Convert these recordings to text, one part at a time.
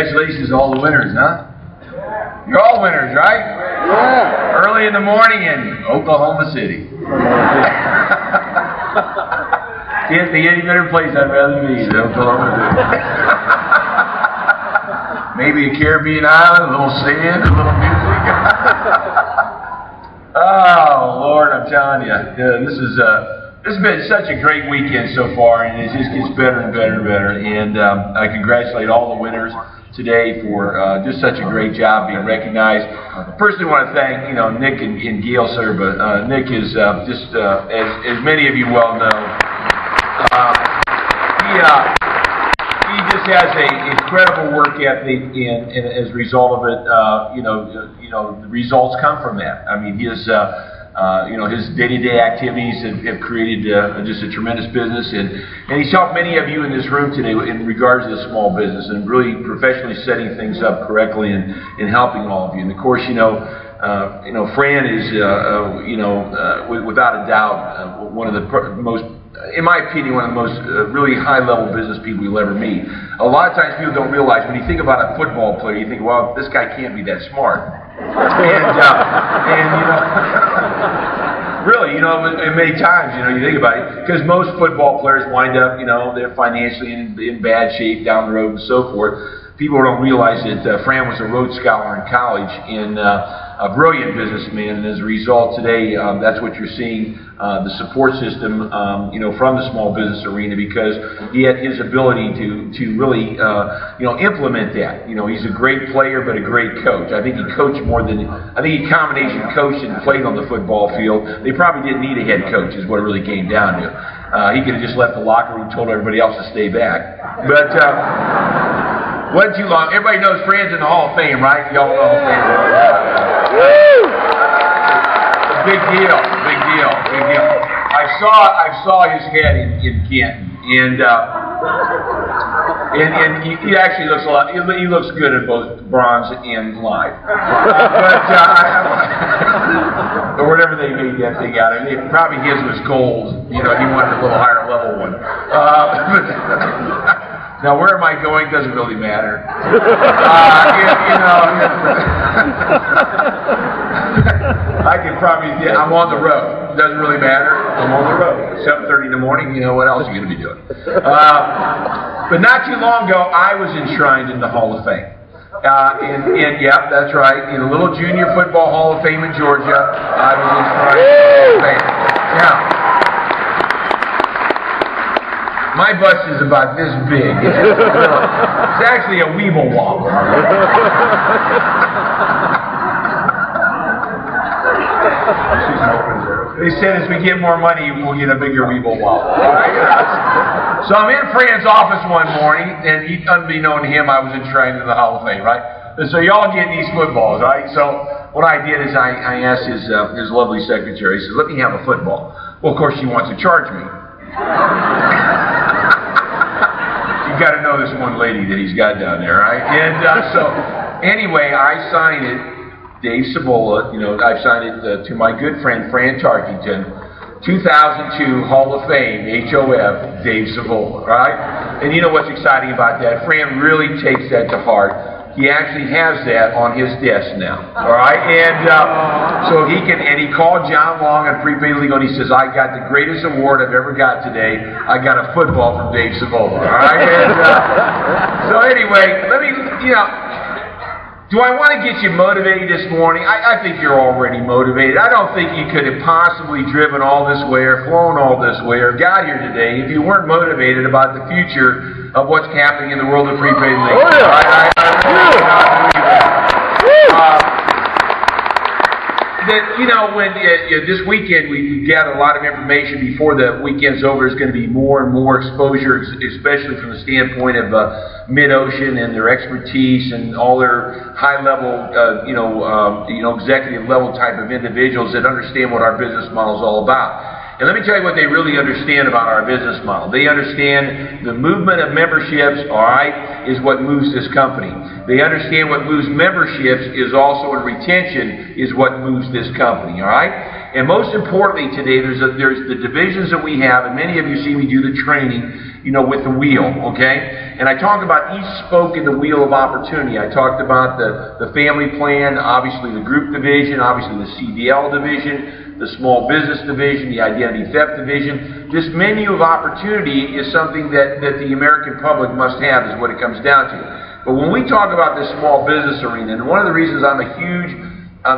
congratulations to all the winners, huh? You're all winners, right? Yeah. Early in the morning in Oklahoma City. Can't be any better place I'd rather be than Oklahoma City. Maybe a Caribbean island, a little sand, a little music. Oh, Lord, I'm telling you, this has been such a great weekend so far, and it just gets better and better and better. And I congratulate all the winners today for just such a great job being recognized. Personally, want to thank Nick and Gail, sir. But Nick is just as many of you well know, he just has an incredible work ethic, and as a result of it, the results come from that. I mean, his day-to-day activities have created just a tremendous business, and he's helped many of you in this room today in regards to the small business and really professionally setting things up correctly and helping all of you. And of course, Fran is, without a doubt, one of the most, in my opinion, one of the most really high-level business people you'll ever meet. A lot of times people don't realize when you think about a football player, you think, well, this guy can't be that smart. Really, many times, you think about it, because most football players wind up, they're financially in bad shape down the road and so forth. People don't realize that Fran was a Rhodes Scholar in college and a brilliant businessman, and as a result today, that's what you're seeing, the support system, from the small business arena, because he had his ability to really, implement that. He's a great player, but a great coach. I think he coached more than, he combination coached and played on the football field. They probably didn't need a head coach, is what it really came down to. He could have just left the locker room and told everybody else to stay back. But, wasn't too long. Everybody knows Fran's in the Hall of Fame, right? Y'all know Hall of Fame. Big deal, big deal, big deal. I saw his head in Canton, and he actually looks a lot. He looks good in both bronze and live. Or whatever they made that thing out of. Probably his was gold. He wanted a little higher level one. Now, where am I going doesn't really matter. I can probably, I'm on the road. Doesn't really matter. I'm on the road. 7:30 in the morning, what else are you going to be doing? But not too long ago, I was enshrined in the Hall of Fame. And yeah, that's right. In a little junior football Hall of Fame in Georgia, I was enshrined in the Hall of Fame. Yeah. My bust is about this big. It's actually a weeble wobble. They said as we get more money, we'll get a bigger weeble wobble. So I'm in Fran's office one morning, and unbeknown to him, I was enshrined in the Hall of Fame, right? And so y'all get these footballs, right? So what I did is I asked his lovely secretary, he says, let me have a football. Well, of course, she wants to charge me. You've got to know this one lady that he's got down there, right? And so, anyway, I signed it, Dave Savula, I've signed it to my good friend, Fran Tarkington, 2002 Hall of Fame, HOF, Dave Savula, right? And you know what's exciting about that? Fran really takes that to heart. He actually has that on his desk now, all right? And so he called John Long at Prepaid Legal, and he says, I got the greatest award I've ever got today. I got a football from Dave Savula, all right? And so anyway, let me, do I want to get you motivated this morning? I think you're already motivated. I don't think you could have possibly driven all this way or flown all this way or got here today if you weren't motivated about the future of what's happening in the world of prepaid legal. Oh, yeah. When this weekend we gather a lot of information before the weekend's over. There's going to be more and more exposure, especially from the standpoint of mid-ocean and their expertise and all their high-level, executive-level type of individuals that understand what our business model is all about. And let me tell you what they really understand about our business model. They understand the movement of memberships, all right, is what moves this company. They understand what moves memberships is also, and retention is what moves this company, all right? And most importantly today, there's the divisions that we have, and many of you see me do the training, with the wheel, okay? And I talked about each spoke in the wheel of opportunity. I talked about the family plan, obviously the group division, obviously the CDL division, the small business division, the identity theft division. This menu of opportunity is something that the American public must have, is what it comes down to. But when we talk about this small business arena, and one of the reasons I'm a huge,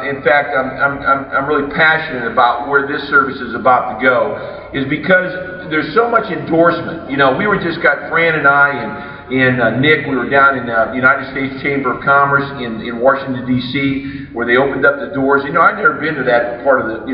in fact, I'm really passionate about where this service is about to go, is because there's so much endorsement. We were just got Fran and I and Nick, we were down in the United States Chamber of Commerce in Washington, D.C., where they opened up the doors. I've never been to that part of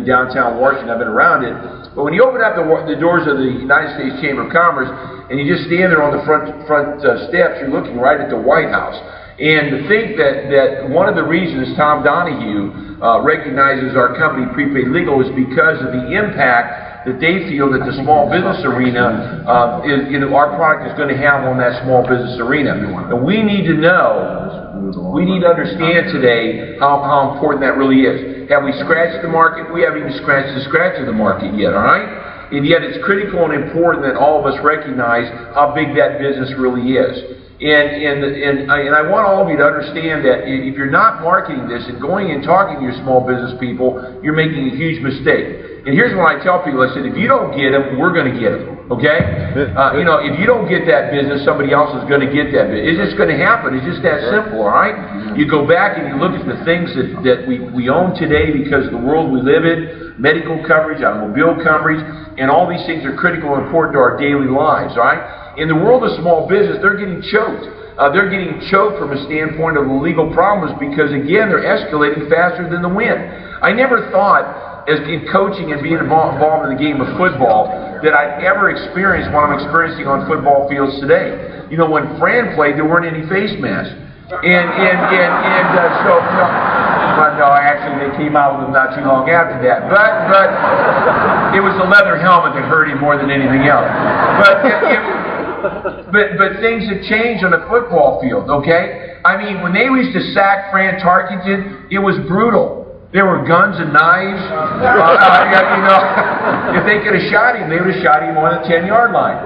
downtown Washington. I've been around it. But when you open up the doors of the United States Chamber of Commerce, and you just stand there on the front steps, you're looking right at the White House. And to think that one of the reasons Tom Donahue recognizes our company, Prepaid Legal, is because of the impact that they feel that the small business arena, our product is going to have on that small business arena. And we need to know, we need to understand today how important that really is. Have we scratched the market? We haven't even scratched the scratch of the market yet, all right? And yet it's critical and important that all of us recognize how big that business really is. And I want all of you to understand that if you're not marketing this and going and talking to your small business people, you're making a huge mistake. And here's what I tell people. I said, if you don't get them, we're going to get them, okay? If you don't get that business, somebody else is going to get that business. It's just going to happen. It's just that simple, all right? You go back and you look at the things that we own today because of the world we live in, medical coverage, automobile coverage, and all these things are critical and important to our daily lives, all right? In the world of small business, they're getting choked. They're getting choked from a standpoint of the legal problems because, again, they're escalating faster than the wind. I never thought, as in coaching and being involved in the game of football, that I'd ever experience what I'm experiencing on football fields today. When Fran played, there weren't any face masks. No, actually they came out with them not too long after that. But it was the leather helmet that hurt him more than anything else. But things have changed on the football field, okay? I mean, when they used to sack Fran Tarkenton, it was brutal. There were guns and knives. If they could have shot him, they would have shot him on the 10-yard line.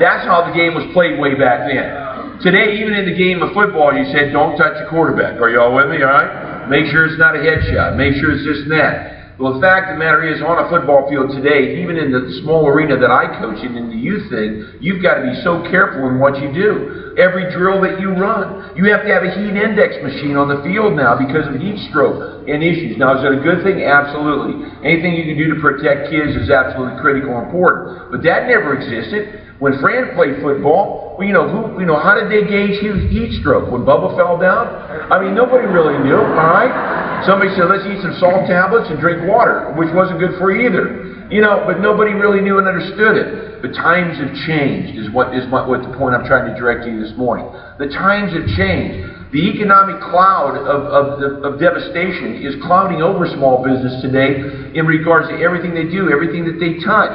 That's how the game was played way back then. Today, even in the game of football, you said, don't touch the quarterback. Are you all with me, all right? Make sure it's not a headshot. Make sure it's this and that. Well, the fact of the matter is, on a football field today, even in the small arena that I coach in the youth thing, you've got to be so careful in what you do. Every drill that you run, you have to have a heat index machine on the field now because of heat stroke and issues. Now, is that a good thing? Absolutely. Anything you can do to protect kids is absolutely critical and important. But that never existed. When Fran played football, how did they gauge heat stroke? When Bubba fell down? I mean, nobody really knew, all right? Somebody said, let's eat some salt tablets and drink water, which wasn't good for you either. But nobody really knew and understood it. The times have changed, is what the point I'm trying to direct to you this morning. The times have changed. The economic cloud of devastation is clouding over small business today in regards to everything they do, everything that they touch,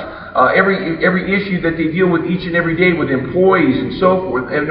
every issue that they deal with each and every day with employees and so forth. And,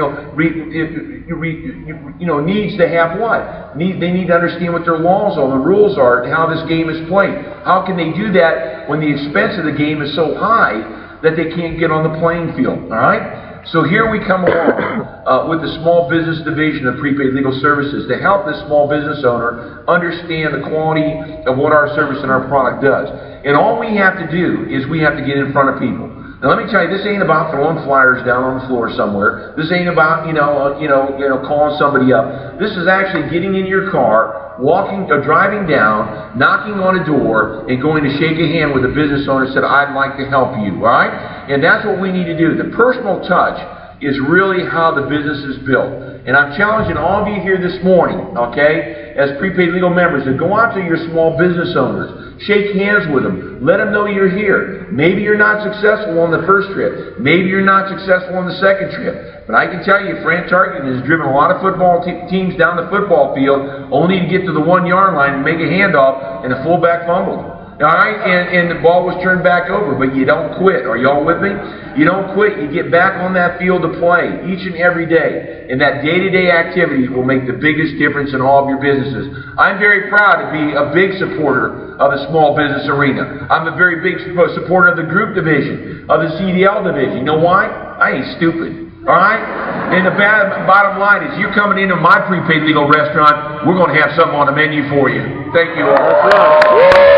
needs to have what? They need to understand what their laws are, the rules are, and how this game is played. How can they do that when the expense of the game is so high that they can't get on the playing field? All right. So here we come along with the small business division of Prepaid Legal Services to help this small business owner understand the quality of what our service and our product does. And all we have to do is we have to get in front of people. Now let me tell you, this ain't about throwing flyers down on the floor somewhere. This ain't about calling somebody up. This is actually getting in your car, walking or driving down, knocking on a door, and going to shake a hand with a business owner and said, I'd like to help you, all right? And that's what we need to do. The personal touch is really how the business is built. And I'm challenging all of you here this morning, okay, as Prepaid Legal members, to go out to your small business owners, shake hands with them, let them know you're here. Maybe you're not successful on the first trip. Maybe you're not successful on the second trip. But I can tell you, Fran Tarkenton has driven a lot of football teams down the football field only to get to the 1-yard line and make a handoff and the fullback fumbled. All right, and the ball was turned back over, but you don't quit. Are y'all with me? You don't quit. You get back on that field to play each and every day. And that day-to-day activity will make the biggest difference in all of your businesses. I'm very proud to be a big supporter of the small business arena. I'm a very big supporter of the group division, of the CDL division. You know why? I ain't stupid. All right? And the bottom line is, you're coming into my prepaid legal restaurant, we're going to have something on the menu for you. Thank you all. That's right.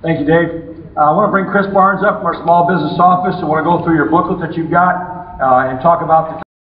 Thank you, Dave. I want to bring Chris Barnes up from our small business office. I want to go through your booklet that you've got and talk about the